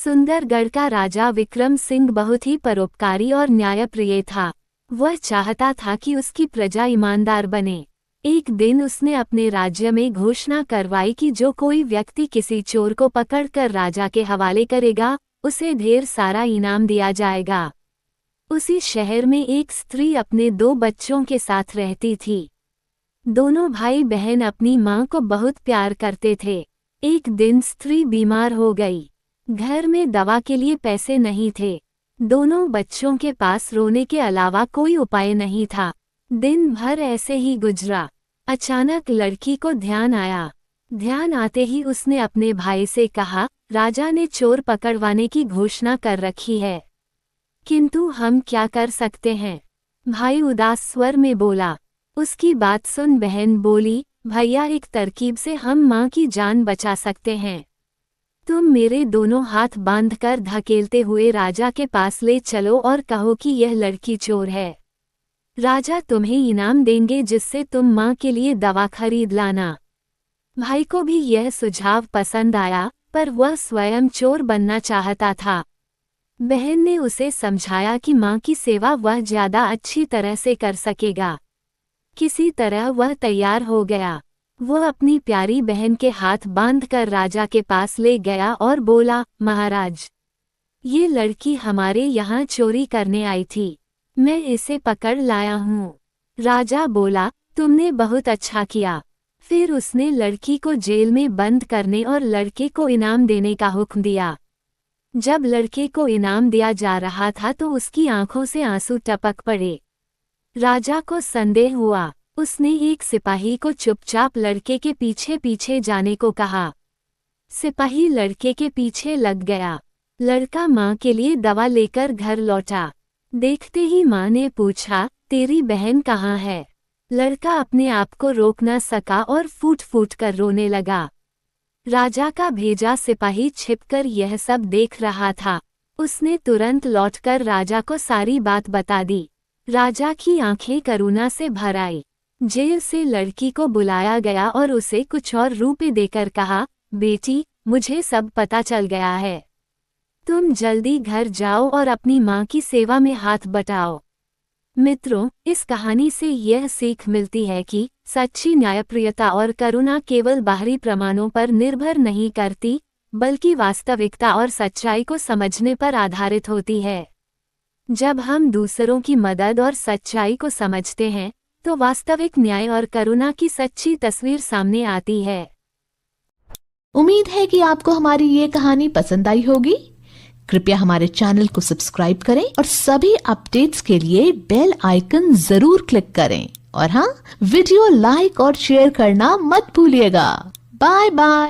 सुंदरगढ़ का राजा विक्रम सिंह बहुत ही परोपकारी और न्यायप्रिय था। वह चाहता था कि उसकी प्रजा ईमानदार बने। एक दिन उसने अपने राज्य में घोषणा करवाई कि जो कोई व्यक्ति किसी चोर को पकड़कर राजा के हवाले करेगा, उसे ढेर सारा इनाम दिया जाएगा। उसी शहर में एक स्त्री अपने 2 बच्चों के साथ रहती थी। दोनों भाई बहन अपनी मां को बहुत प्यार करते थे। एक दिन स्त्री बीमार हो गई। घर में दवा के लिए पैसे नहीं थे। दोनों बच्चों के पास रोने के अलावा कोई उपाय नहीं था। दिन भर ऐसे ही गुजरा। अचानक लड़की को ध्यान आया। ध्यान आते ही उसने अपने भाई से कहा, राजा ने चोर पकड़वाने की घोषणा कर रखी है, किंतु हम क्या कर सकते हैं? भाई उदास स्वर में बोला। उसकी बात सुन बहन बोली, भैया एक तरकीब से हम माँ की जान बचा सकते हैं। तुम मेरे दोनों हाथ बांधकर धकेलते हुए राजा के पास ले चलो और कहो कि यह लड़की चोर है। राजा तुम्हें इनाम देंगे जिससे तुम माँ के लिए दवा खरीद लाना। भाई को भी यह सुझाव पसंद आया, पर वह स्वयं चोर बनना चाहता था। बहन ने उसे समझाया कि माँ की सेवा वह ज्यादा अच्छी तरह से कर सकेगा। किसी तरह वह तैयार हो गया। वह अपनी प्यारी बहन के हाथ बांधकर राजा के पास ले गया और बोला, महाराज, ये लड़की हमारे यहाँ चोरी करने आई थी। मैं इसे पकड़ लाया हूँ। राजा बोला, तुमने बहुत अच्छा किया। फिर उसने लड़की को जेल में बंद करने और लड़के को इनाम देने का हुक्म दिया। जब लड़के को इनाम दिया जा रहा था तो उसकी आंखों से आंसू टपक पड़े। राजा को संदेह हुआ। उसने एक सिपाही को चुपचाप लड़के के पीछे पीछे जाने को कहा। सिपाही लड़के के पीछे लग गया। लड़का माँ के लिए दवा लेकर घर लौटा। देखते ही माँ ने पूछा, तेरी बहन कहाँ है? लड़का अपने आप को रोक न सका और फूट फूट कर रोने लगा। राजा का भेजा सिपाही छिपकर यह सब देख रहा था। उसने तुरंत लौटकर राजा को सारी बात बता दी। राजा की आंखें करुणा से भर आई। जेल से लड़की को बुलाया गया और उसे कुछ और रुपए देकर कहा, बेटी, मुझे सब पता चल गया है। तुम जल्दी घर जाओ और अपनी माँ की सेवा में हाथ बटाओ। मित्रों, इस कहानी से यह सीख मिलती है कि सच्ची न्यायप्रियता और करुणा केवल बाहरी प्रमाणों पर निर्भर नहीं करती, बल्कि वास्तविकता और सच्चाई को समझने पर आधारित होती है। जब हम दूसरों की मदद और सच्चाई को समझते हैं, तो वास्तविक न्याय और करुणा की सच्ची तस्वीर सामने आती है। उम्मीद है कि आपको हमारी ये कहानी पसंद आई होगी। कृपया हमारे चैनल को सब्सक्राइब करें और सभी अपडेट्स के लिए बेल आइकन जरूर क्लिक करें। और हाँ, वीडियो लाइक और शेयर करना मत भूलिएगा। Bye bye.